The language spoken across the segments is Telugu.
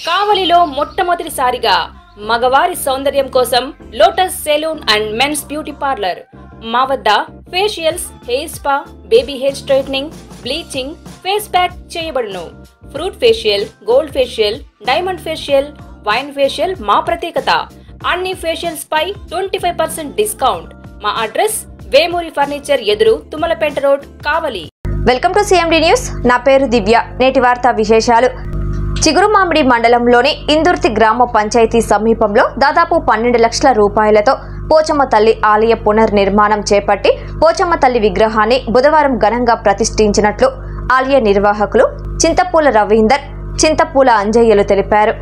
కావలిలో మొట్టమొదటిసారిగా మగవారి సౌందర్యం కోసం lotus salon and men's beauty parlour. మా వద్ద facials, hair spa, baby hair straightening, bleaching, face pack చేయబడును. Fruit facial, gold facial, diamond facial, wine facial మా ప్రత్యేకత. అన్ని ఫేషియల్స్ పై 25% డిస్కౌంట్. మా అడ్రస్ వేమూరి ఫర్నిచర్ ఎదురు, Tummalapeta road, Kavali. Welcome to CMD news. నా పేరు దివ్య. నేటి వార్తా విశేషాలు. చిగురుమామిడి మండలంలోని ఇందుర్తి గ్రామ పంచాయతీ సమీపంలో దాదాపు 12 లక్షల రూపాయలతో పోచమ్మ తల్లి ఆలయ పునర్నిర్మాణం చేపట్టి పోచమ్మ తల్లి విగ్రహాన్ని బుధవారం ఘనంగా ప్రతిష్ఠించినట్లు ఆలయ నిర్వాహకులు చింతపూల రవీందర్, చింతపూల అంజయ్యలు తెలిపారు.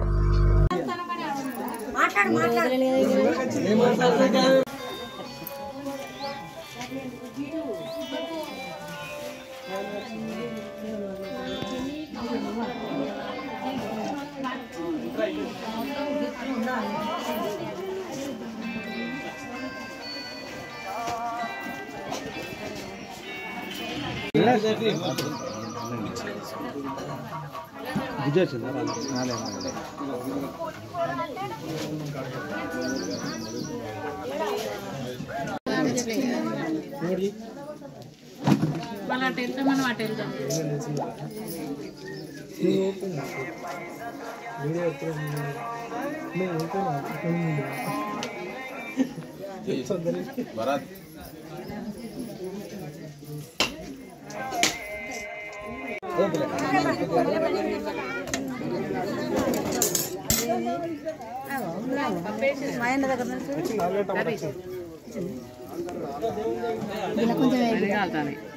కొంచెం